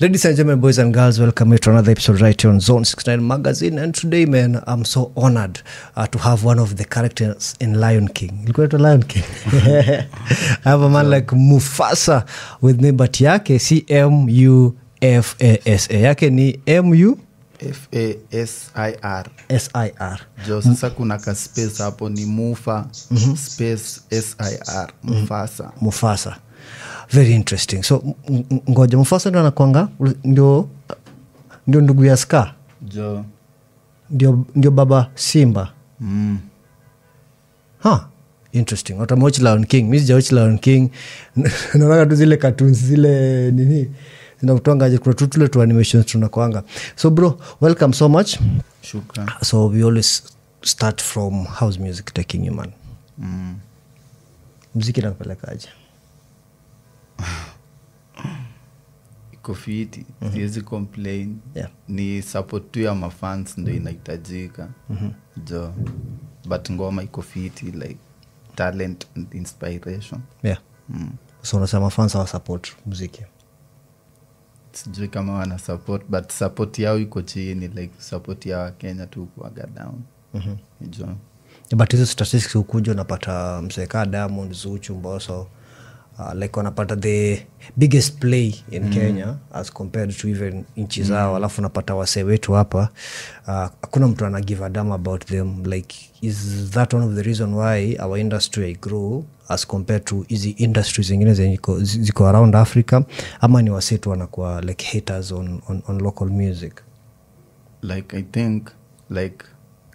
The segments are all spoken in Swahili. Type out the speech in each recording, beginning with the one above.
Ladies and gentlemen, boys and girls, welcome to another episode right here on Zone 69 Magazine. And today, man, I'm so honored to have one of the characters in Lion King. You go to Lion King? I have a man like Mufasa with me, but yake C-M-U-F-A-S-A. Yake ni M-U? F-A-S-I-R. S-I-R. Jo, sasa kuna ka space hapo ni Mufa, space S-I-R, Mufasa. Mufasa. Very interesting. So ngoja Mufasa ndo anakuanga ndio ndugu ya Scar. Jo. Ndio baba Simba. Interesting. Watch Lion King. Mimi sijawatch Lion King. Naona tu zile cartoons zile nini zinakutangaje kwa tutule tu animations tunakwanga. So bro, welcome so much. Shukran. So we always start from house music taking you, man. Muziki nakupelekaje? Iko fiti, siwezi complain. Yeah. Ni support tu ya mafans ndo inahitajika. Jo. But ngoma iko fiti, like talent and inspiration. Yeah. So unasema fans wa support muziki. Sijui kama wana support, but support yao iko chini, like support ya Kenya tu kuaga down. Jo. But hizo statistics ukuja unapata mseka Diamond, Zuchu, Mbosso, like wanapata the biggest play in Kenya as compared to even nchi zao, alafu unapata wasee wetu hapa hakuna mtu ana give a damn about them. Like, is that one of the reason why our industry grow as compared to easy industries zingine ziko around Africa, ama ni wasee tu wanakuwa like haters on local music? Like I think like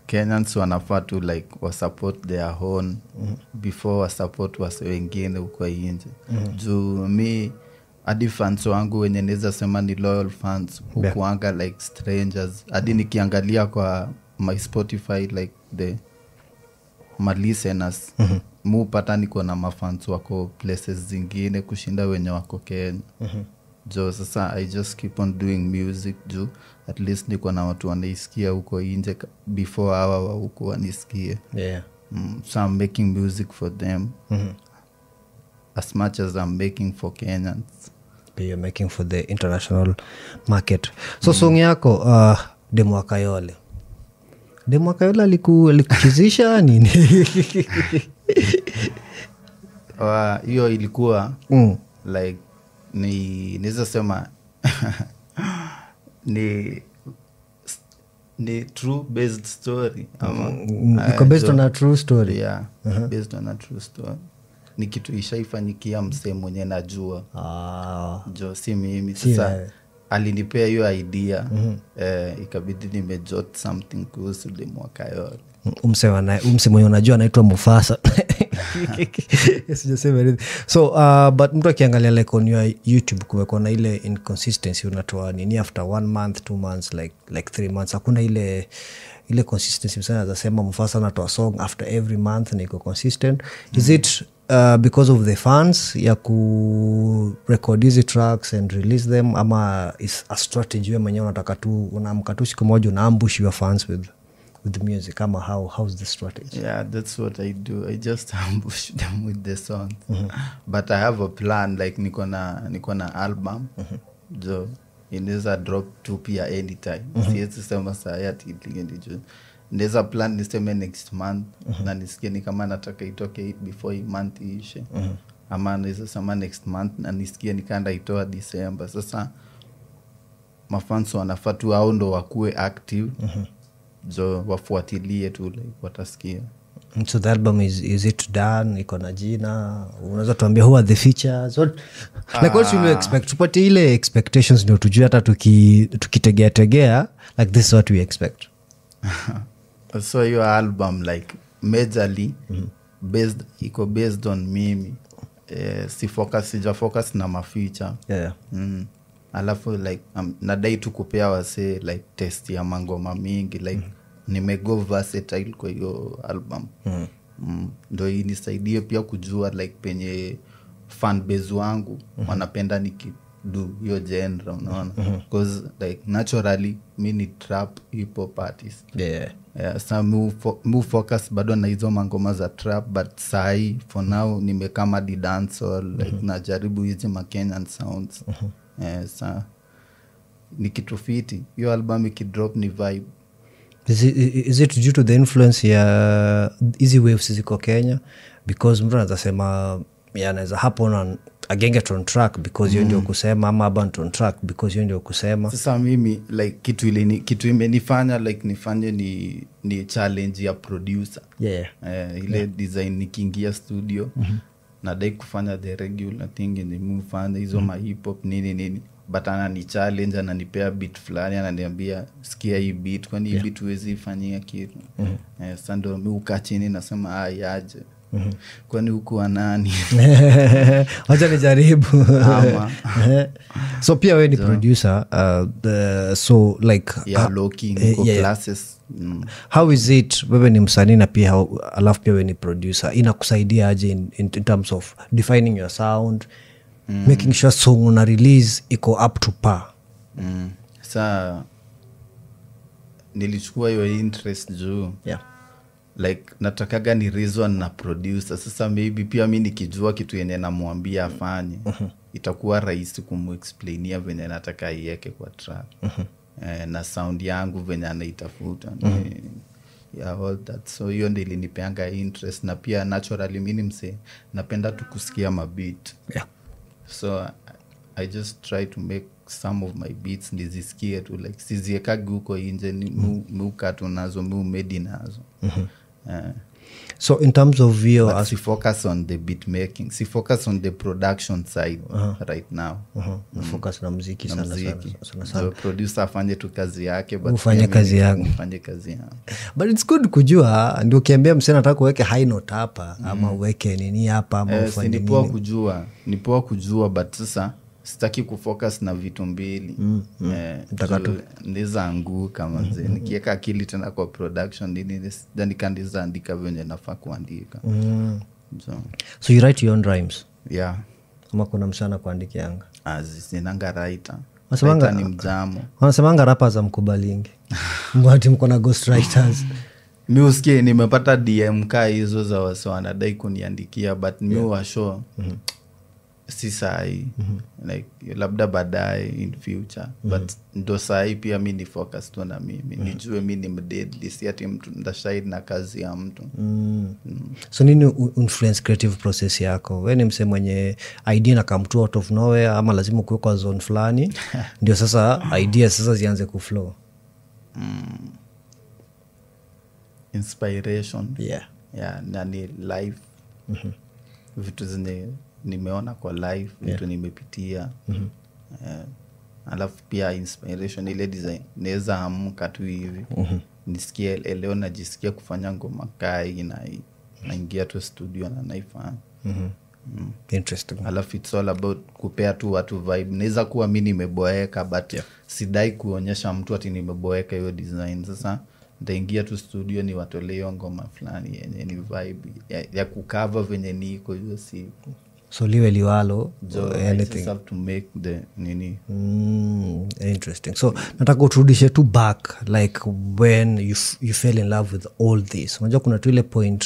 Kenyans wanafaa tu like wa support their own before wa support wase wengine huko nje. Juu mi hadi fans wangu wenye naweza sema ni loyal fans hukuanga like strangers. Hadi nikiangalia kwa my Spotify like the my listeners mupata niko na mafans wako places zingine kushinda wenye wako Kenya. Jo, sasa I just keep on doing music juu at least niko na watu wanaisikia huko nje before hawa huko wanisikie. Yeah. So I'm making music for them as much as I'm making for Kenyans. You're making for the international market. So song yako Demo Kayole. Demo Kayole alikuchizisha nini? Hiyo ilikuwa like niweza sema ni true based story. Iko based on a true story. Yeah, based on a true story. Ni kitu ishaifanyikia msee mwenye najua. Jo, si mimi. Sasa alinipea hiyo idea. Ikabidi nimejot something kuhusu Demo Kayole. Umse mwenye unajua anaitwa Mufasa. Sijasema anything. So but mtu akiangalia like on your YouTube kumekuwa na ile inconsistency, unatoa nini after 1 month, 2 months, like 3 months. Hakuna ile consistency. Msana anasema Mufasa anatoa song after every month na iko consistent. Is it because of the fans ya ku record these tracks and release them, ama is a strategy wewe mwenyewe unataka tu unaamka tu siku moja una ambush your fans with the music, ama how's the strategy? Yeah, that's what I do. I just ambush them with the songs. But I have a plan, like niko na album. Jo, inaweza drop tu pia anytime. Siwezi sema saa yati ndio. Inaweza plan niseme next month na nisikie ni kama nataka itoke before month ishe. Ama naweza sema next month na nisikie nikaenda itoa December. Sasa mafans wanafaa tu hao ndo wakuwe active. Jo, wafuatilie tu like watasikia. So the album is it done? Iko na jina? Unaweza tuambia who are the features? Like what should we expect? Tupate ile expectations ndio tujue hata tukitegea like this is what we expect. So your album like majorly based on mimi. Sija focus na mafeature. Yeah. Alafu like nadai tu kupea wase like test ya mangoma mingi like nimego versatile kwa hiyo album. Ndio inisaidie pia kujua like penye fan base wangu wanapenda nikidu hiyo genre, unaona. Because like naturally mimi ni trap hip hop artist. Yeah. So move focus bado na hizo mangoma za trap, but sai for now nimekama di dancehall like najaribu hizi Kenyan sounds. ni kitu fiti. Hiyo album ikidrop ni vibe. Is it due to the influence ya easy waves ziko Kenya? Because mtu anaweza sema anaweza happen agengeton track because hiyo ndio kusema, ama abanton track because hiyo ndio kusema. Sasa mimi like kitu imenifanya like nifanye ni challenge ya producer. Ile design nikiingia studio nadai kufanya the regular thing in the move hizo ma hip hop nini but anani challenge, ananipea beat fulani, ananiambia sikia hii beat, kwani hii beat huwezi ifanyia kitu. Sasa ndio mimi ukaa chini nasema aje kwani huku nani acha nijaribu. So pia wewe ni producer, so like looking classes. How is it wewe ni msanii na pia alafu pia wewe ni producer, inakusaidia aje in terms of defining your sound, making sure song una release iko up to par? Sasa nilichukua hiyo interest juu like natakaga ni reason na producer. Sasa maybe pia mimi nikijua kitu yenye namwambia afanye itakuwa rahisi kumexplainia venye nataka iweke kwa track. Na sound yangu venye anaitafuta. All that. So hiyo ndio ilinipeanga interest, na pia naturally mimi napenda tu kusikia mabeat. So I just try to make some of my beats nizisikie tu, like siziekagi huko nje, muka tu nazo, medi nazo. So in terms of your si focus on the beat making, si focus on the production side right now. Focus na muziki sana. So producer afanye tu kazi yake, but ufanye kazi yako. But it's good kujua, ndio ukiambia msanii nataka uweke high note hapa ama uweke nini hapa ama ufanye nini. Ni poa kujua but sasa sitaki kufocus na vitu mbili. Ndiza anguka manze. Nikiweka akili tena kwa production nini kandiza andika venye nafaa kuandika. So you write your own rhymes? Yeah. Ama kuna msana kuandiki yanga? Sinanga writer. Writer ni mjamo. Wanasemanga rappers za mkubalingi. Mwati mko na ghost writers. Mi usikie nimepata DM kaa hizo za wasa wanadai kuniandikia, but mi washo si sahi. Like labda baadaye in future. But ndo sahi pia mi ni focus tu na mimi. Nijue mi ni mdeadly, si ati mtu ndashahidi na kazi ya mtu. So nini influence creative process yako? We ni mse mwenye idea na come to out of nowhere, ama lazima kuwe kwa zone fulani ndio sasa idea sasa zianze kuflow? Inspiration. Na ni life. Vitu zine nimeona kwa life, vitu nimepitia. Alafu pia inspiration ile design naweza amka tu hivi nisikie leo najisikia kufanya ngoma kai na naingia tu studio na naifanya. Interesting. Alafu it's all about kupea tu watu vibe. Naweza kuwa mimi nimeboeka but sidai kuonyesha mtu ati nimeboeka hiyo design. Sasa nitaingia tu studio ni watolee ngoma fulani yenye ni vibe ya kukava venye niko hiyo siku. So liwe liwalo, anything. I just have to make the nini. Interesting. So nataka uturudishe tu back, like when you fell in love with all this. Unajua kuna tu ile point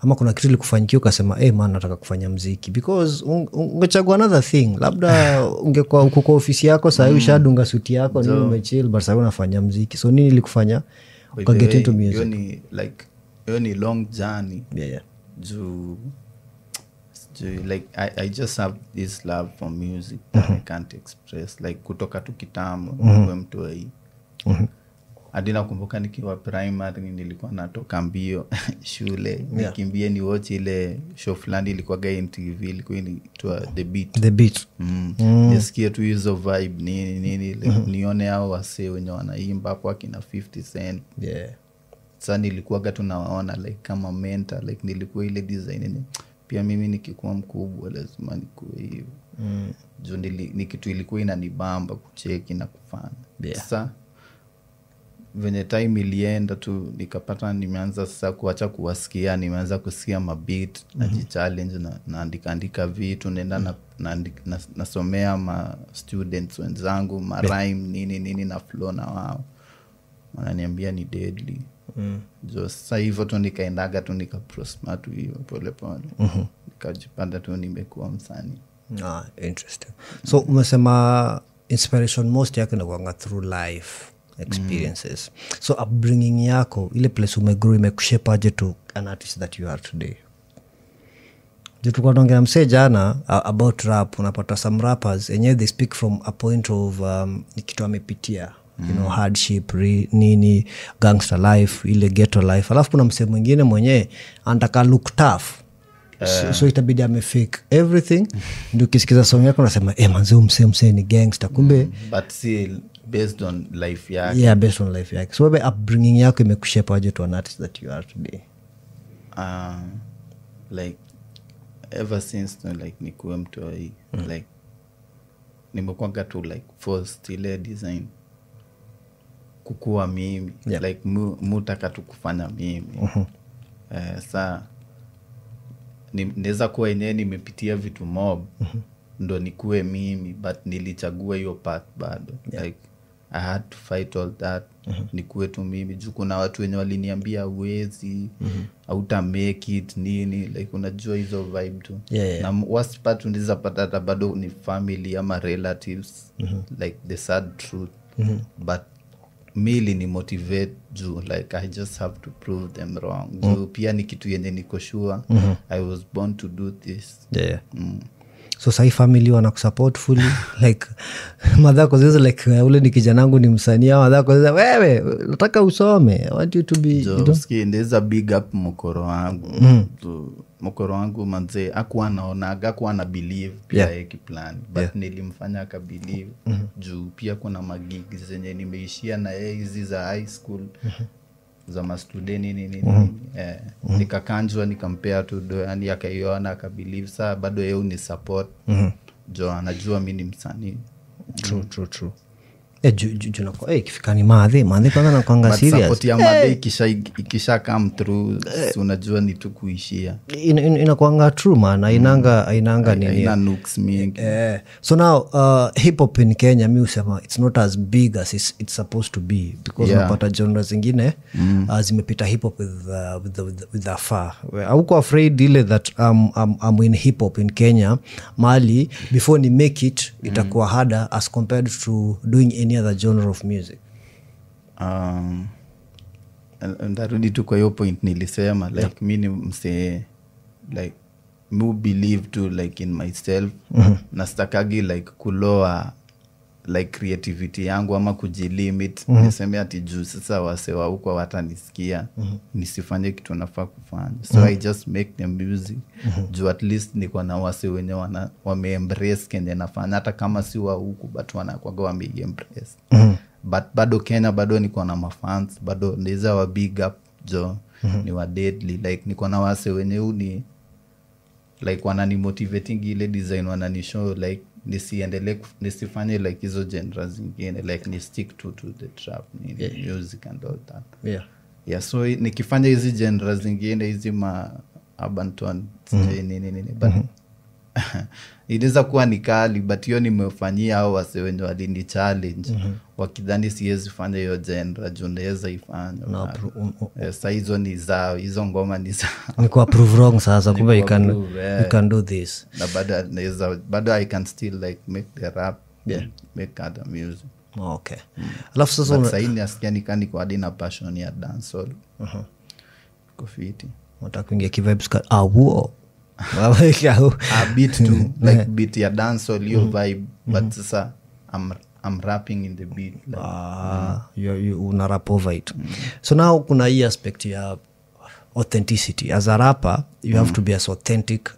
ama kuna kitu ilikufanyikia ukasema man nataka kufanya muziki, because ungechagua another thing. Labda ungekuwa uko kwa ofisi yako sasa ushadunga suti yako ni umechill, but sasa unafanya muziki. So nini ilikufanya ukaget into music? Hiyo ni long journey. Like I just have this love for music that I can't express. Like kutoka tu kitambo kwa mtu hii. Hadi nakumbuka nikiwa primary nilikuwa natoka mbio shule nikimbie ni watch ile show fulani ilikuwa NTV, ilikuwa inaitwa The Beat. Nisikie tu hizo vibe nini nione hao wasee wenye wanaimba hapo akina 50 Cent. Sasa nilikuwa gatu naona like kama mentor, like nilikuwa ile design pia mimi nikikuwa mkubwa lazima nikuwe hiyo. Juu ni kitu ilikuwa inanibamba kucheki na kufanya. Sasa venye time ilienda tu nikapata nimeanza sasa kuacha kuwasikia, nimeanza kusikia mabeat najichallenge naandika vitu, nenda nasomea ma students wenzangu ma rhyme nini na flow na wao wananiambia ni deadly. Sasa hivyo tu nikaendaga tu nikaprosper tu hiyo pole pole. Nikajipanda tu nimekuwa msanii. Interesting. So umesema inspiration most yake inakuanga through life experiences. So upbringing yako ile place umegrow imekushape aje to an artist that you are today? Tulikuwa tunaongea msee jana about rap. Unapata some rappers enyewe they speak from a point of kitu amepitia, you know, hardship, nini, gangster life, ile ghetto life. Alafu kuna msee mwingine mwenyewe anataka look tough, so itabidi amefake everything. Ndio ukisikiza song yako unasema manze msee ni gangster, kumbe but still based on life yake. Yeah, based on life yake. So wewe upbringing yako imekushape aje to an artist that you are today? Like ever since like nikuwe mtoi, like nimekuanga tu like forced ile design kukua mimi, like mutaka tu kufanya mimi. Saa neza kuwa yenyewe nimepitia vitu mob ndo nikuwe mimi, but nilichagua hiyo path bado. Like I had to fight all that nikuwe tu mimi. Juu kuna watu wenye waliniambia uwezi, hauta make it nini, like unajua hizo vibe tu. Na worst part unaweza pata bado ni family ama relatives, like the sad truth. But mili ni motivate juu like I just have to prove them wrong. Juu pia ni kitu yenye niko sure I was born to do this. So sahi family wanakusupport fully like madhako zizo like ule ni kijanangu ni msanii, madhako zizo wewe nataka usome, I want you to be, you know? There's a big up mokoro wangu. Mokoro wangu manze hakuwa naonaga, hakuwa na believe pia yeki plan, but nilimfanya aka believe. Juu pia kuna magigi zenye nimeishia na yeye hizi za high school za mastudeni nini. Nikakanjwa nikampea tu do, yani akaiona aka believe. Saa bado yeye uni support. Jo anajua mimi ni msanii. True. Kifika ni madhe kwanza na kwanga serious. But support ya madhe ikisha come through, unajua ni tu kuishia. Inakuanga true man, ainanga nini. Ina nooks mingi. So now hip hop in Kenya mi usema it's not as big as it's supposed to be, because unapata genres zingine zimepita hip hop with the far. Hauko afraid ile that I'm in hip hop in Kenya mali before ni make it itakuwa harder as compared to doing any other genre of music? Ndarudi tu kwa hiyo point nilisema like mi ni msee like mu believe to like in myself. Nastakagi like kuloa like creativity yangu ama kujilimit. Niseme ati juu sasa wasewa huko watanisikia nisifanye kitu nafaa kufanya. So I just make the music. Juu at least niko na wase wenye wame-embrace kenye nafanya, hata kama si wa huku but wanakwaga wame-embrace. But bado Kenya bado niko na mafans, bado ndiza wa big up jo ni wa deadly. Like niko na wase wenye uni like wanani motivating ile design, wanani show like nisifanye like hizo genres zingine, like ni stick to the trap music and all that. So nikifanya hizi genres zingine hizi ma urban tone nini but inaweza kuwa ni kali, but hiyo nimefanyia hao wase wenye walini challenge wakidhani siwezi fanya hiyo genre juu naweza ifanya. Sasa hizo ni zao, hizo ngoma ni zao. Ni kwa prove wrong sasa, kumbe you can do this. Na bado I can still like make the rap, make other music. Okay. Alafu sasa sasa ni asikia nikani kwa hadi na passion ya dancehall. Kofiti. Nataka kuingia kivibes ka awo. A beat too, like beat ya dancehall hiyo vibe, but sasa I'm rapping in the beat like you una rap over it. So now kuna hii aspect ya authenticity. As a rapper you have to be as authentic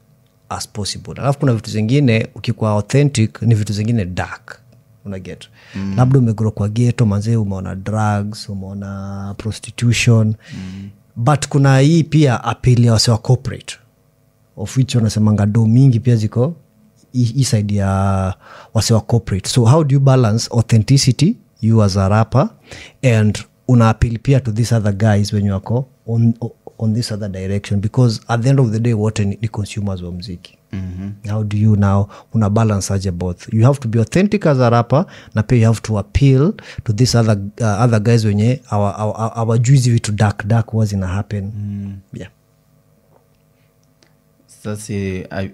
as possible. Alafu kuna vitu zingine ukikuwa authentic ni vitu zingine dark, una get. Labda umegrow kwa ghetto manze, umeona drugs, umeona prostitution, but kuna hii pia appeal ya wase wa corporate, of which unasemanga do mingi pia ziko hii side ya wase wa corporate. So how do you balance authenticity you as a rapper and una appeal pia to these other guys when you are on this other direction, because at the end of the day wote ni consumers wa muziki. How do you now una balance aje both? You have to be authentic as a rapper na pia you have to appeal to these other guys wenye our juicy vitu dark was ina happen. Sasa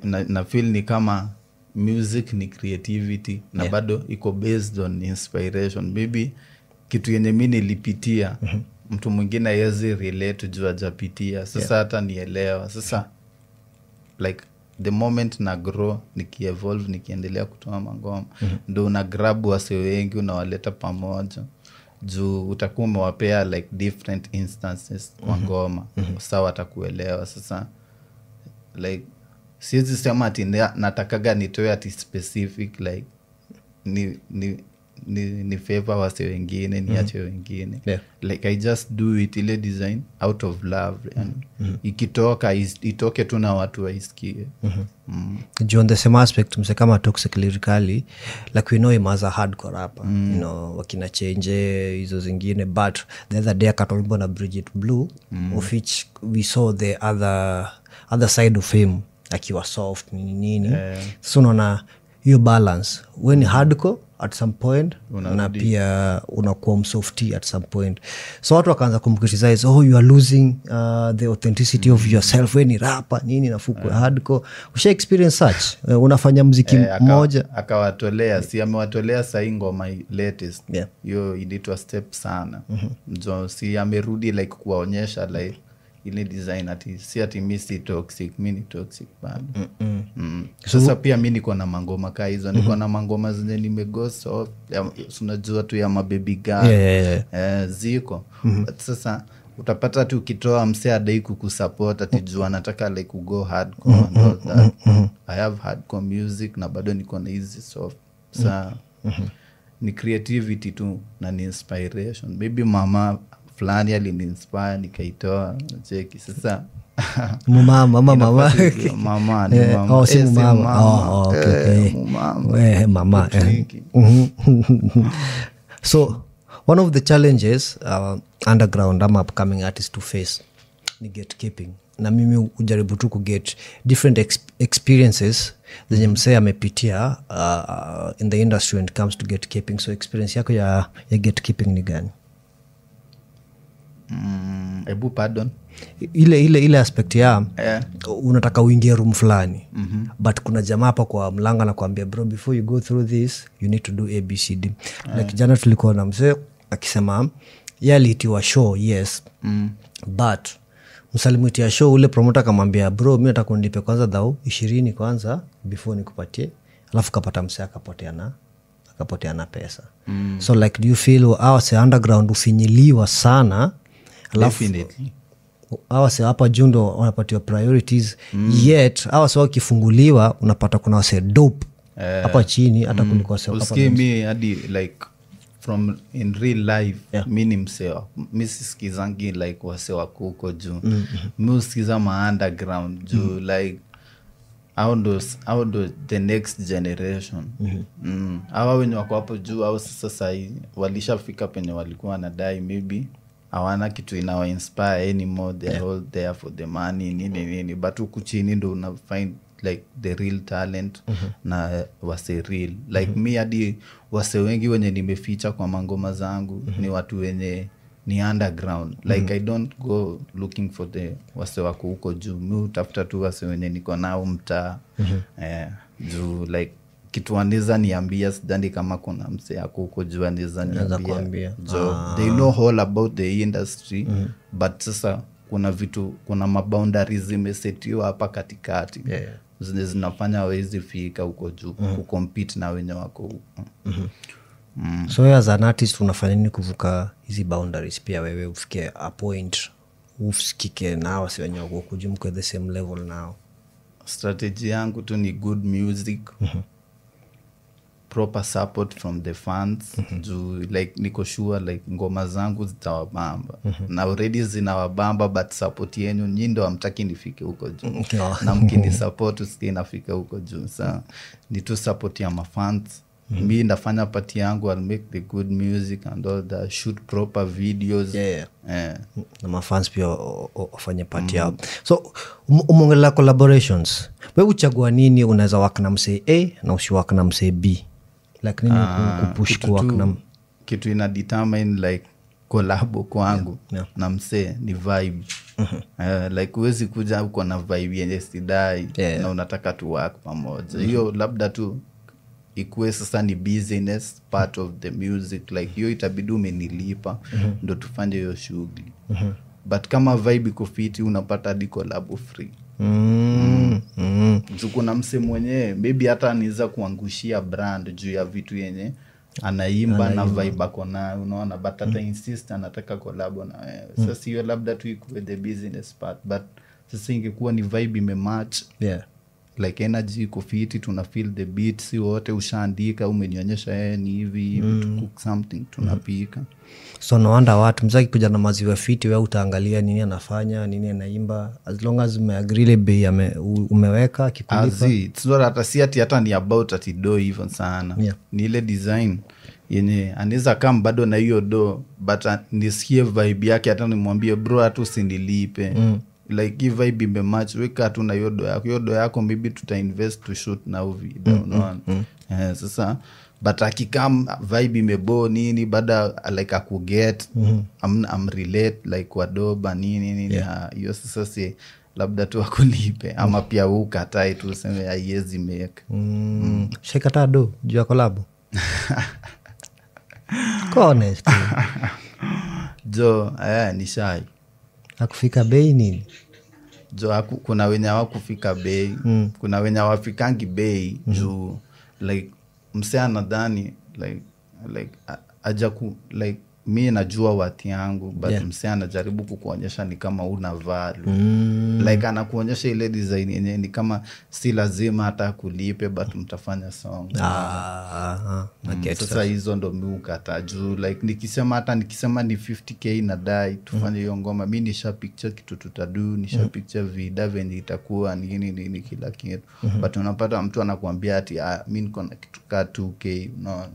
na feel ni kama music ni creativity na bado iko based on inspiration. Maybe kitu yenye mimi nilipitia mtu mwingine hawezi relate juu hajapitia. Sasa hata nielewa. Sasa like the moment na grow, nikievolve, nikiendelea kutoa mangoma, ndio una grab wase wengi, unawaleta pamoja. Juu utakuwa umewapea like different instances kwa ngoma. Sawa watakuelewa. Sasa like siwezi sema ati natakaga nitoe ati specific like ni favor wase wengine, niache wengine. Like I just do it ile design out of love. Yani ikitoka itoke tu na watu waisikie. On the same aspect, mse kama Toxic lyrically, like we know him as a hardcore rapper, you know, wakina Change hizo zingine, but the other day akatoimbo na Bridget Blue, of which we saw the other side of him, akiwa soft nini. So unaona hiyo balance, when hardcore at some point na pia unakuwa msofty at some point. So watu wakaanza kumcriticize, you are losing the authenticity of yourself when ni rapper nini na fuku hardcore. Usha experience such? Unafanya muziki mmoja akawatolea, si amewatolea sahi ngoma latest. Hiyo inaitwa Step sana. Jo si amerudi like kuwaonyesha like ile design ati si ati mimi si toxic, mimi ni toxic bado. Sasa pia mimi niko na mangoma ka hizo, niko na mangoma zenye nimego soft, unajua tu ya mababy girl. Ziko. But sasa utapata tu ukitoa msee adai kukusupport ati jua nataka like go hardcore and all that. I have hardcore music na bado niko na hizi soft. Sasa ni creativity tu na ni inspiration. Maybe mama fulani aliniinspire nikaitoa, cheki. Sasa mama So one of the challenges underground ama upcoming artists to face ni gatekeeping. Na mimi ujaribu tu kuget different experiences zenye msee amepitia in the industry when it comes to gatekeeping. So experience yako ya gatekeeping ni gani? Ebu pardon. Ile aspect ya unataka uingie room fulani, but kuna jamaa hapa kwa mlanga na kuambia bro, before you go through this you need to do ABCD. Like jana tulikuwa na mzee akisema yalitiwa show, yes, but msalimiti ya show ule promoter akamwambia bro, mimi nataka unilipe kwanza dhao 20 kwanza before nikupatie, alafu kapata msee akapoteana pesa. So like do you feel our underground ufinyiliwa sana? Definitely. Awase hapa jundo wanapatiwa priorities, yet awase wakifunguliwa unapata kuna wase dope hapa chini hata kuliko wase hapa. Usikie mi hadi like from in real life, mi ni msewa, mi sisikizangi like wase wako huko juu. Mi usikiza ma underground juu like how do the next generation. Hawa wenye wako hapo juu au sasa walishafika penye walikuwa wanadai, maybe hawana kitu inawa inspire anymore, they are all there for the money nini, but huku chini ndo una find like the real talent na wase real like me. Hadi wase wengi wenye nimeficha kwa mangoma zangu ni watu wenye ni underground, like I don't go looking for the wase wako huko juu, mi utafuta tu wase wenye niko nao mtaa. Juu like kitu anaweza niambia, sidhani kama kuna msee yako huko juu anaweza niambia. They know all about the industry, but sasa kuna vitu, kuna maboundaries zimesetiwa hapa katikati zinafanya hawezi fika huko juu kucompete na wenye wako huko. So as an artist unafanya nini kuvuka hizi boundaries pia wewe ufike a point ufikike nao si wenye wako huko juu mko the same level now? Strategy yangu tu ni good music, proper support from the fans. Juu like niko sure like ngoma zangu zitawabamba na already zinawabamba, but support yenu nyinyi ndo hamtaki nifike huko juu. Na mkini support usikie nafika huko juu. Sasa ni tu support ya mafans. Mi ndafanya part yangu, I'll make the good music and all that, shoot proper videos. Na mafans pia wafanye part yao. So umeongelea collaborations, wewe uchagua nini unaweza work na msee A na usiwork na msee B? Like nini kupush kuwork na kitu ina determine like collab kwangu na msee ni vibe. Like huwezi kuja uko na vibe yenye sidai Yeah. na unataka tu work pamoja hiyo labda tu ikuwe sasa ni business part of the music like hiyo itabidi umenilipa ndo tufanye hiyo shughuli but kama vibe iko fiti unapata hadi collab free kuna mse mwenyewe maybe hata anaweza kuangushia brand juu ya vitu yenye anaimba na vibe ako nayo unaona but hata insist anataka collab na wewe sasa hiyo labda tu ikuwe the business part but sasa ingekuwa ni vibe imematch like energy iko fiti tuna feel the beat si wote ushaandika umenionyesha ni hivi to cook something tunapika so no wonder watu mzaki kuja na maziwa fiti wewe utaangalia nini anafanya nini anaimba as long as umeagree ile bei umeweka kikulipa it's not hata si hata ni about ati do even sana ni ile design yenye anaweza kama bado na hiyo do but nisikie vibe yake hata nimwambie bro hata usinilipe like if vibe imematch weka tu na hiyo do yako maybe tutainvest to shoot now video unaona sasa but akikam vibe imebo nini baada like akuget am relate like wadoba nini hiyo sasa si labda tu akulipe ama pia ukatai tu useme haiwezi make shekata do juu ya collab honest jo ni shy akufika bei nini jo kuna wenye hawakufika bei kuna wenye hawafikangi bei juu like mse anadhani like ajaku like mi najua wati yangu but mse anajaribu kukuonyesha ni kama una value like anakuonyesha ile design yenyewe ni kama si lazima hata kulipe but mtafanya song sasa hizo ndo miukata juu like nikisema ni 50k nadai tufanye hiyo ngoma mi nisha picture kitu tutadu nisha picture vida venye itakuwa nini kila kitu but unapata mtu anakuambia ati mi niko na kitu ka 2k unaona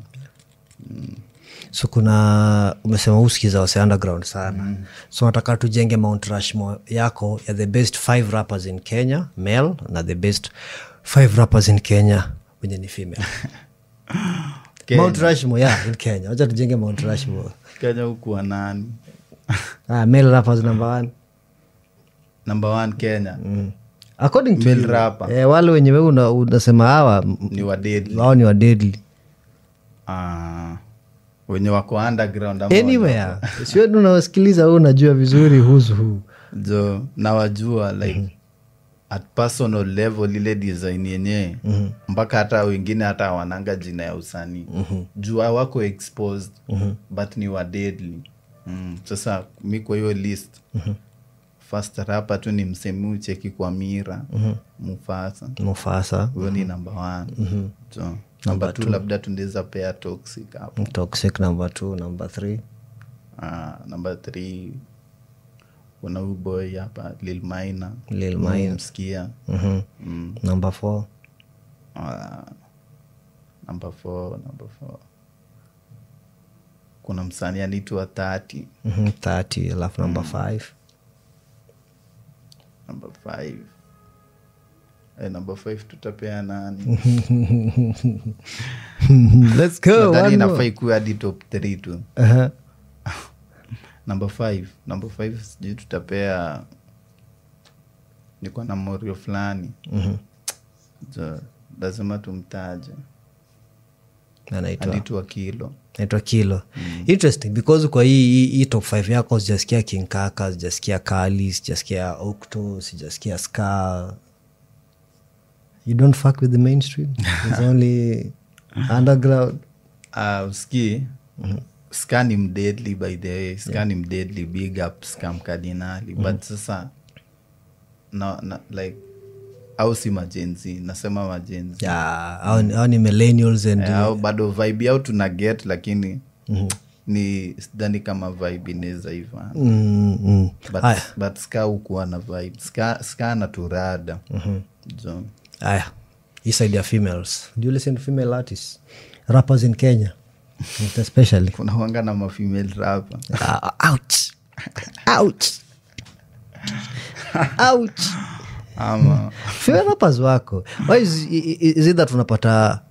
so kuna umesema usikiza wase underground sana so nataka tujenge Mount Rushmore yako ya the best 5 rappers in Kenya male na the best 5 rappers in Kenya wenye ni female Mount Rushmore in Kenya wacha tujenge Mount Rushmore Kenya hukuwa nani male rappers number 1 Kenya according to male rapper wale wenye wewe unasema hawa ni wa deadly wao ni wa deadly wenye wako underground anywhere sio unawasikiliza wewe unajua vizuri who's who jo nawajua like at personal level ile design yenyewe mpaka hata wengine hata wananga jina ya usanii jua wako exposed but ni wa deadly sasa mi kwa hiyo list first rapper tu ni msemi ucheki kwa Mira Mufasa huyo ni number 1 jo number 2 labda tundeza pea Toxic hapo Toxic number 2 number 3 number 3 kuna huyu boy hapa Lil Maina msikia number 4 number 4 kuna msanii anaitwa 30 alafu number 5 number 5 tutapea nani let's go nadhani inafai kuwa hadi top 3 tu number 5 sijui tutapea niko na morio fulani lazima tumtaje anaitwa Kilo interesting because kwa hii top 5 yako sijasikia King Kaka sijasikia Kali sijasikia Octo sijasikia Ska. You don't fuck with the mainstream. It's only underground. Ski Ska ni mdeadly by the way. Ska ni mdeadly, big up Ska mkardinali. But sasa like au si majenzi, nasema majenzi. Au ni millennials and au bado vibe yao tuna get lakini ni sidhani kama vibe inaweza hivyo. But Ska hukuwa na vibe. Ska na turada. So aya, hii side ya females. Do you listen to female artists? Rappers in Kenya? Especially. Kuna wanga na ma-female rapper. Ouch. Ouch. Ouch. Female rappers wako. Why is it that unapata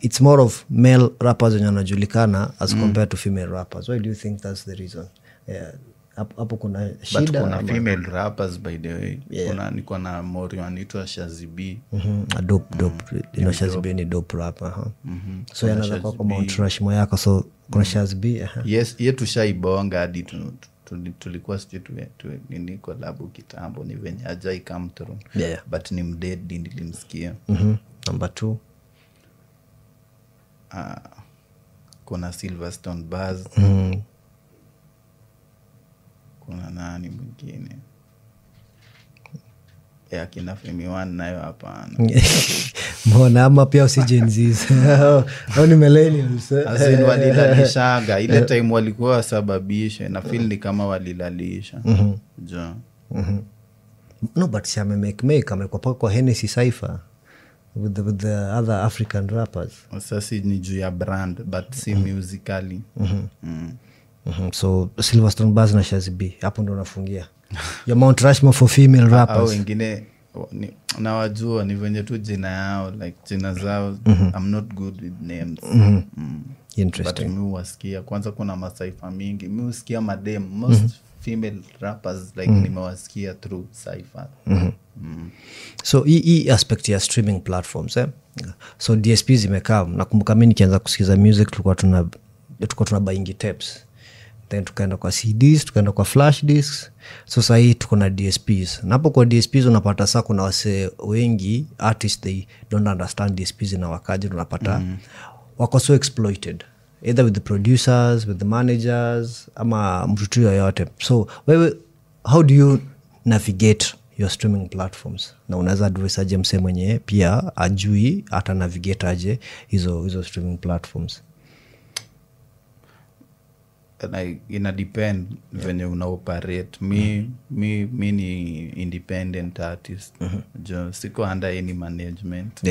it's more of male rappers wenye wanajulikana as compared to female rappers? Why do you think that's the reason? hapo kuna but shida kuna ama? female rappers by the way. Niko na mori anaitwa Shazibi. Dope. Shazbi ni dope rapper. So yanaweza kuwa kwa Mount Rushmore yako, so kuna Shazbi. Yes, ye tushaibonga hadi tulikuwa nini collab kitambo, ni venye ajai come through. But ni mdead nilimsikia. Number 2 kuna Silverstone Buzz. Kuna nani mwingine kina Femi One nayo hapana. Mbona ama pia usijenziz au ni millennials azin walilalishaga ile time walikuwa wasababishe na feel ni kama walilalisha. Jo no but shame make amekuwa kwa Hennessy Cypher with the other African rappers. Sasa ni juu ya brand but si musically. So Silverstone Buzz na Shazbi hapo ndo nafungia ya Mount Rushmore for female rappers. Au wengine na wajua ni venye tu jina yao like jina zao. I'm not good with names. Interesting. But mi wasikia kwanza kuna masaifa mingi mi usikia madem most female rappers like nimewasikia through Cypher. So hii aspect ya streaming platforms so DSP zimekaa. Nakumbuka mimi nikianza kusikiza music tulikuwa tuna buying tapes, then tukaenda kwa CDs, tukaenda kwa flash discs. So sahii tuko na DSPs. Napo kwa DSPs unapata saa kuna wase wengi artists they don't understand DSPs na wakaji unapata wako so exploited either with the producers, with the managers ama mtu yoyote. So wewe how do you navigate your streaming platforms? Na unaweza advise aje mse mwenye pia ajui ata navigate aje hizo streaming platforms? Ina depend venye una operate. Mi ni independent artist. Jo siko under any management.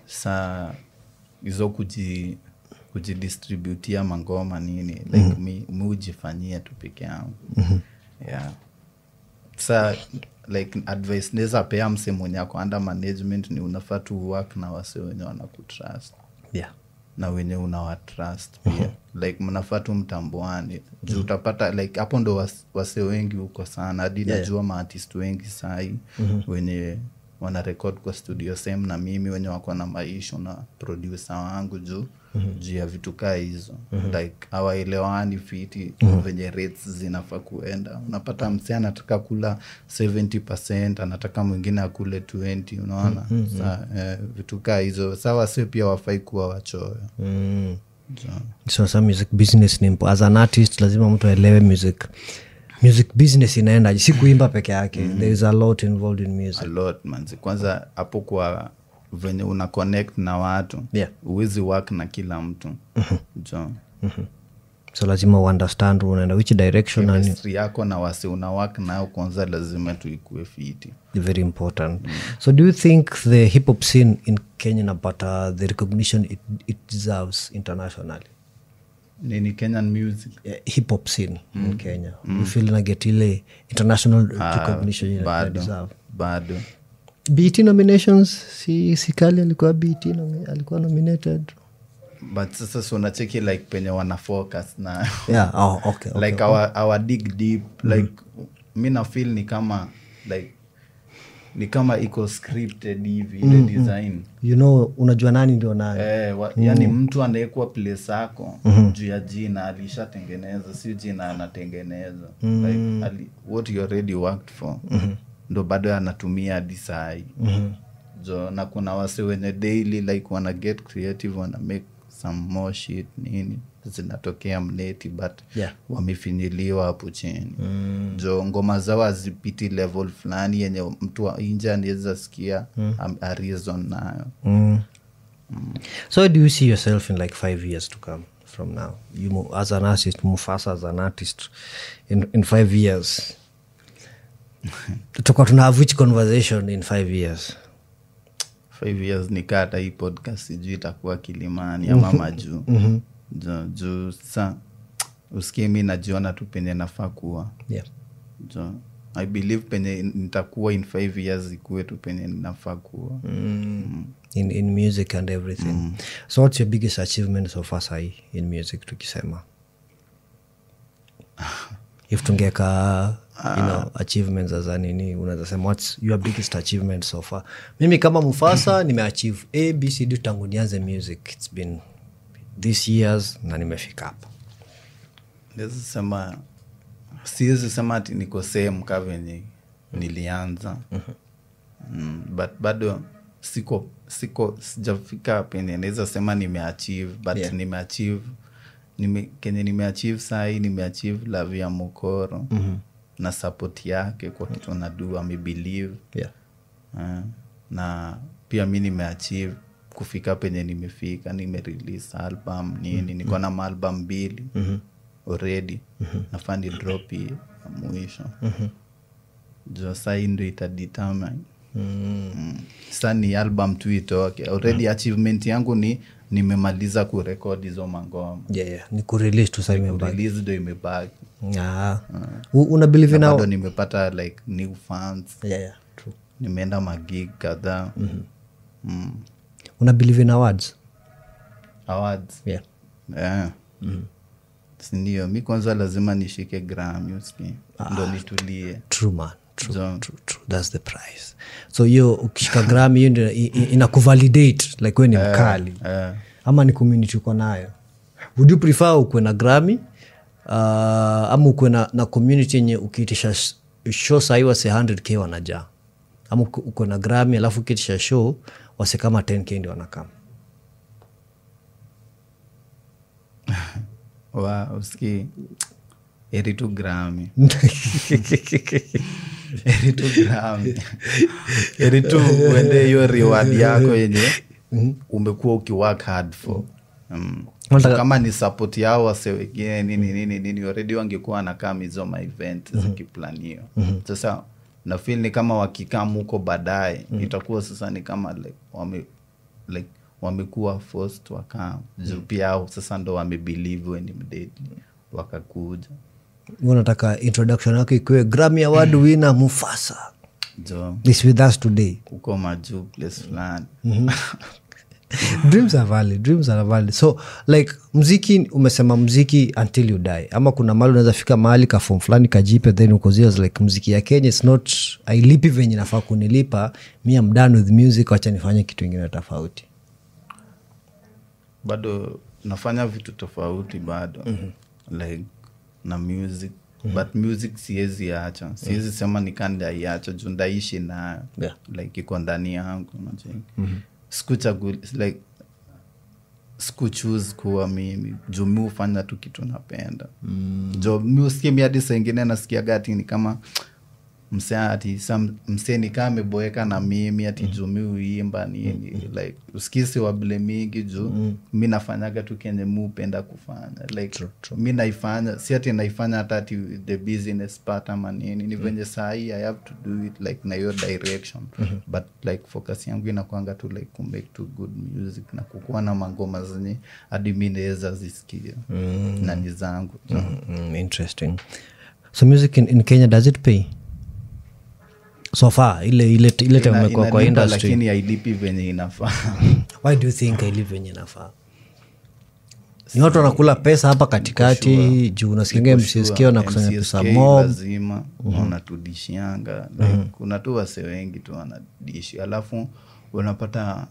Sa hizo kujidistributia mangoma nini like mi ujifanyia tu peke yangu. Sa like advice neza pea mse mwenye ako under management ni unafaa tu work na wase wenye wanakutrust. Na wenye unawatrust pia. Like mnafaa tu mtambuane. Juu utapata like hapo ndo wase wengi uko sana. Hadi najua maartist wengi sahi wenye wana record kwa studio same na mimi, wenye wako na maisha na producer wangu juu ya vitu kaa hizo. Like hawaelewani fiti venye rates zinafaa kuenda. Unapata msee anataka kula 70%, anataka mwingine akule 20, unaona? Vitu kaa hizo. Sawa sio pia wafai kuwa wachoyo. So music business ni as an artist lazima mtu aelewe music business inaenda si kuimba peke yake. There is a lot involved in music. A lot manzi. Kwanza hapo kwa venye una connect na watu. Uwezi work na kila mtu. So lazima understand unaenda which direction and chemistry yako na wase una work nao kwanza lazima tuikue fiti. Very important. So do you think the hip hop scene in Kenya napata the recognition it deserves internationally? Nini Kenyan music? Hip hop scene in Kenya. You feel na get ile international recognition you deserve? Bado. BET nominations si Kali alikuwa BET alikuwa nominated. But sasa unacheki like penye wana focus na okay. Like our dig deep like mimi na feel ni kama like ni kama iko scripted hivi ile design. You know unajua nani ndio nani. Yani mtu anaekwa place yako juu ya jina alishatengeneza, si jina anatengeneza. Like what you already worked for. Ndo bado anatumia design. Jo na kuna wase wenye daily like wana get creative, wana make some more shit nini zinatokea mneti but wamefinyiliwa hapo chini. Jo ngoma zao hazipiti level fulani yenye mtu wa nje anaweza sikia a reason nayo. So do you see yourself in like 5 years to come from now? You as an artist, Mufasa as an artist in 5 years? Tuna have which conversation in 5 years? 5 years nikata hii podcast sijui itakuwa Kilimani ama Majuu. Juu sa usikie mimi najiona tu penye nafaa kuwa. Jo I believe penye nitakuwa in 5 years ikuwe tu penye nafaa kuwa. In music and everything. So what's your biggest achievement so far in music tukisema? if tungeka achievements za nini unaweza sema what's your biggest achievement so far? Mimi kama Mufasa nimeachieve ABCD tangu nianze music, it's been this years na nimefika hapa. Siwezi sema ati niko same kama venye nilianza. But bado siko sijafika penye naweza sema nimeachieve, but nimeachieve sahi, nimeachieve love ya Mokoro na support yake kwa kitu nadua, me believe. Na pia mimi nimeachieve kufika penye nimefika, nimerelease album nini, niko na album 2 already. Nafandi drop hii mwisho. Jo sahi ndio itadetermine. Sasa ni album tu itoke. Already achievement yangu ni nimemaliza kurecord hizo mangoma. Ni kurelease tu sasa imebaki. Release ndio imebaki. Una believe now? Bado nimepata like new fans. True. Nimeenda magig kadhaa. Una believe in awards? Awards? Sindio, mi kwanza lazima nishike Grammy usikie. Ndio nitulie. True man. True. That's the price. So hiyo ukishika Grammy hiyo ndio inakuvalidate like wewe ni mkali. Ama ni community uko nayo. Would you prefer ukwe na Grammy ama ukwe na community yenye ukiitisha show sahi wase 100k wanajaa? Ama ukwe na Grammy alafu ukiitisha show wase kama 10k ndio wanakama? Usikie. Eri tu Grammy. Eri tu wende hiyo reward yako yenye umekuwa ukiwork hard for. Kama ni support yao wase wengine nini already wangekuwa na kama hizo ma event zikiplaniwa. Sasa na feel ni kama wakikam huko baadaye itakuwa sasa ni kama wamekuwa forced wakam. Pia hao sasa ndo wamebelieve when immediately wakakuja. Unataka introduction yako ikuwe Grammy Award winner Mufasa. This with us today. Uko majuu place fulani. Dreams are valid. So like muziki, umesema muziki until you die. Ama kuna mahali unaweza fika mahali ka form fulani kajipe then uko serious like muziki ya Kenya it's not ailipi venye nafaa kunilipa. Me I'm done with music, acha nifanye kitu kingine tofauti. Bado nafanya vitu tofauti bado. Like na music. But music siwezi acha. Siwezi sema nikanda iacha juu ndaishi nayo. Like iko ndani yangu. Like choose kuwa mimi. Juu mi hufanya tu kitu napenda. Juu mi usikie mi hadi saa ingine nasikia gati ni kama msee ni kama ameboeka na mimi ati juu mi huimba nini. Like usikisi wabile mingi juu mi nafanyaga tu kenye mi hupenda kufanya. Like mi naifanya, si ati naifanya hata ati the business part ama nini. Ni venye sahi I have to do it like na your direction. But like focus yangu inakuanga tu like to make to good music na kukuwa na mangoma zenye hadi mi naweza zisikia na ni zangu. Interesting. So music in Kenya, does it pay? So far ile tumekuwa kwa industry lakini hailipi venye inafaa. Why do you think hailipi venye inafaa? Ni watu wanakula pesa hapa katikati juu unasikia msisikia na kusanya pesa mob lazima wanatudishianga. Kuna tu wase wengi tu wanadishi, alafu unapata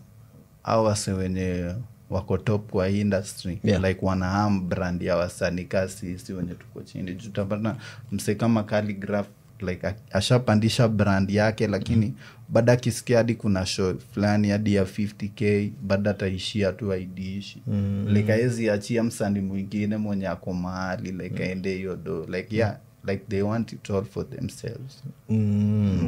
hao wase wenye wako top kwa industry like wanaham brand ya wasanii kasi si wenye tuko chini. Juu utapata mse kama Calligraph like ashapandisha brand yake lakini baada akisikia hadi kuna show fulani hadi ya 50k baada ataishia tu aidishi. Like haezi achia msanii mwingine mwenye ako mahali like aende hiyo do like like they want it all for themselves.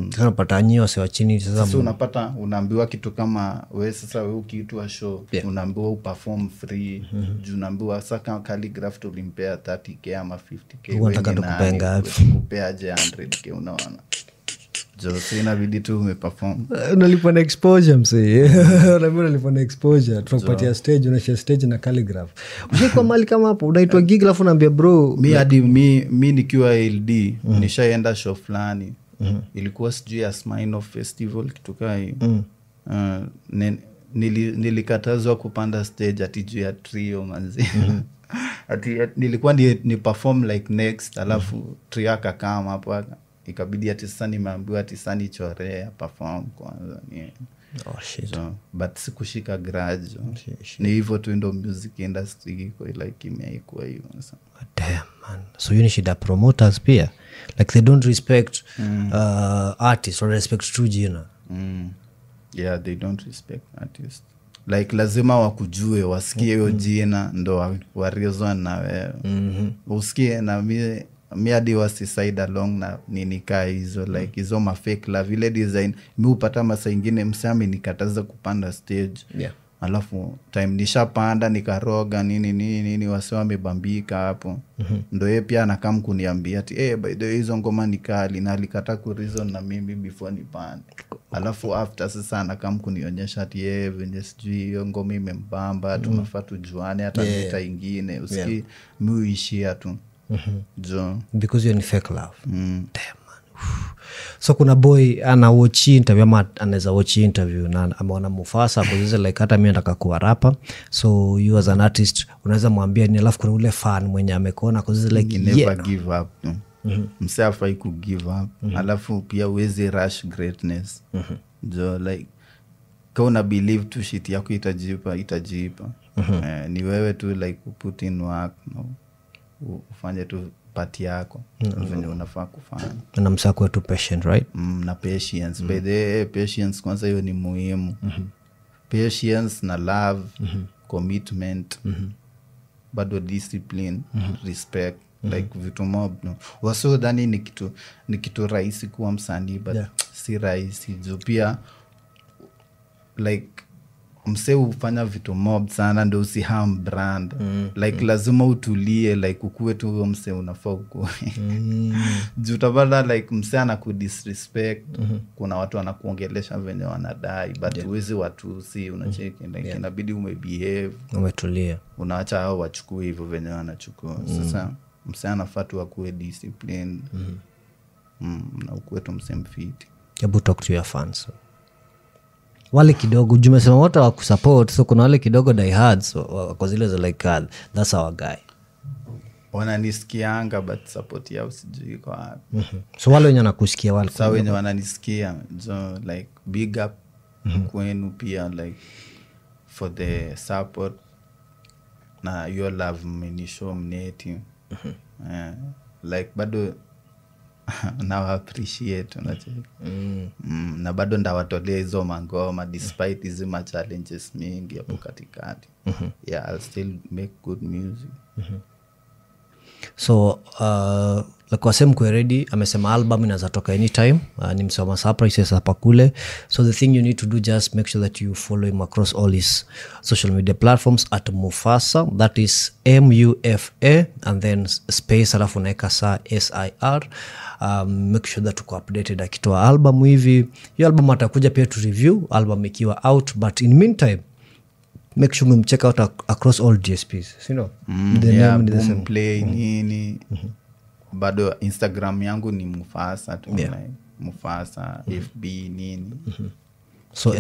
Tunapata nyiwa sewa chini sasa unapata unaambiwa kitu kama wewe sasa wewe ukiitwa show unaambiwa uperform free. Juu unaambiwa sasa kama Calligraph tulimpea 30k ama 50k unataka tukupenga kupea je 100k unaona. Jo inabidi tu umeperform. Unalipa na exposure msee. Unalipa na exposure. Tunakupatia stage, unashare stage na Calligraph. Ushikwa mali kama hapo unaitwa gig alafu unaambia bro mi hadi mi nikiwa LD nishaenda show fulani. Ilikuwa sijui ya Smirnoff Festival kitu kai. Nilikatazwa kupanda stage ati juu ya trio manzi. ati nilikuwa ni perform like next alafu triaka kama hapo ikabidi ati sasa nimeambiwa ati sasa nichore perform kwanza ni shit. So, but sikushika grudge. Ni hivyo tu ndo music industry iko like imeikuwa hivyo sasa. Damn man. So you need promoters pia like they don't respect artists or respect true jina. Yeah, they don't respect artists. Like lazima wakujue wasikie hiyo jina ndo warizon na wewe. Usikie na mi hadi wasiside along na ninikaa hizo like hizo mafake la vile design mi upata masa ingine msami nikataza kupanda stage. Yeah. Alafu time nishapanda nikaroga nini wasiwa wamebambika hapo. Ndo yeye pia anakam kuniambia ati by the way hizo ngoma ni kali na alikata ku reason na mimi before nipande. Alafu after sasa anakam kunionyesha ati yeye venye sijui hiyo ngoma imembamba tunafaa tujuane hata vita ingine usiki mi uishia tu. Because you're in fake love. Damn man. So kuna boy ana watch interview ama anaweza watch interview na ameona Mufasa kuziza like hata mimi nataka kuwa rapper, so you as an artist unaweza mwambia ni, alafu kuna ule fan mwenye amekuona kuziza like never give up. Msafai ku give up. Alafu pia uwezi rush greatness. Like kauna believe tu shit yako itajipa. Ni wewe tu like put in work ufanye tu pati yako venye unafaa kufanya na msako tu patient, right? Na patience. By the patience kwanza hiyo ni muhimu. Patience na love, commitment, bado discipline, respect, like vitu mob waso dhani ni kitu rahisi kuwa msanii but si rahisi juu pia like mse ufanya vitu mob sana ndo usiham brand. Like lazima utulie like ukuwe tu mse unafaa ukue. Juu tabada like mse anakudisrespect. Kuna watu wanakuongelesha venye wanadai but uwezi watu si unacheki like inabidi umebehave, umetulia, unaacha hao wachukue hivyo venye wanachukua. Sasa mse anafaa tu akuwe disciplined. Na ukuwe tu mse mfiti. Hebu talk to your fans. Wale kidogo jumesema wote wa kusupport, so kuna wale kidogo die hard, so kwa zile za like that's our guy. Wananisikianga but support yao sijui kwa wapi. So wale wenye wanakusikia wale sawa wenye wananisikia so like big up kwenu pia like for the support na your love mmenishow mneti. Like bado na appreciate unacheki. Na bado ndawatolea hizo mangoma despite hizo ma challenges mingi hapo katikati. Yeah, I'll still make good music. So like wasem kwa ready, amesema album inaweza toka anytime. Ni msoma surprises hapa kule. So the thing you need to do, just make sure that you follow him across all his social media platforms at Mufasa, that is MUFA and then space alafu naeka SIR. Make sure that uko updated akitoa album hivi. Hiyo album atakuja pia to review album ikiwa out, but in meantime make sure you check out across all DSPs, you know. Play nini. Bado Instagram yangu ni Mufasa tu. Mufasa FB nini. So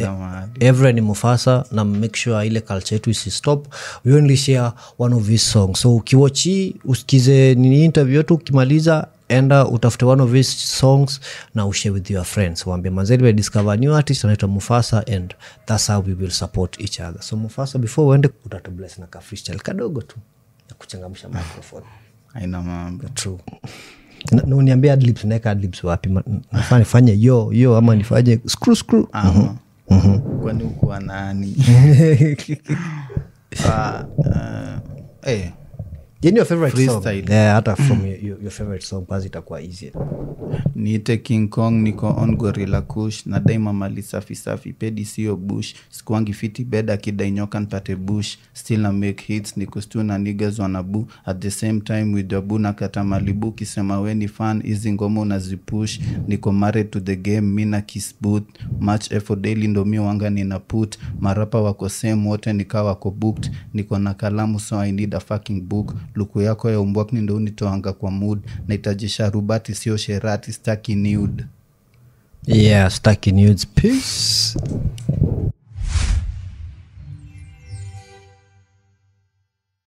every ni Mufasa, na make sure ile culture yetu isi stop. We only share one of his songs. So ukiwachi usikize nini interview yetu, ukimaliza enda utafute one of his songs na ushare with your friends. Waambie manzeli we discover new artist anaitwa Mufasa, and that's how we will support each other. So Mufasa, before uende utatubless na ka freestyle kadogo tu na kuchangamsha microphone. Haina mambo. True. Na uniambia adlibs, naeka adlibs wapi? Nafaa nifanye yo ama nifanye screw. Kwani uko nani? Your favorite freestyle song? Yeah, hata from your favorite song kazi itakuwa easier. Niite King Kong, niko on Gorilla Kush, na daima mali safi pedi sio bush, sikuangi fiti beda kidai nyoka npate bush, still na make hits, niko stu na niggas wanabu at the same time with jabu na kata malibu, kisema weni fan hizi ngoma unazipush, niko married to the game, mina kiss boot, match effort daily ndo mi wanga nina put, marapa wako same wote nika wako booked, niko na kalamu so I need a fucking book, luku yako ya umbwakni ndo unitoanga kwa mood, naitajisha rubati sio sherati, staki nude. Yeah, staki nudes. Peace.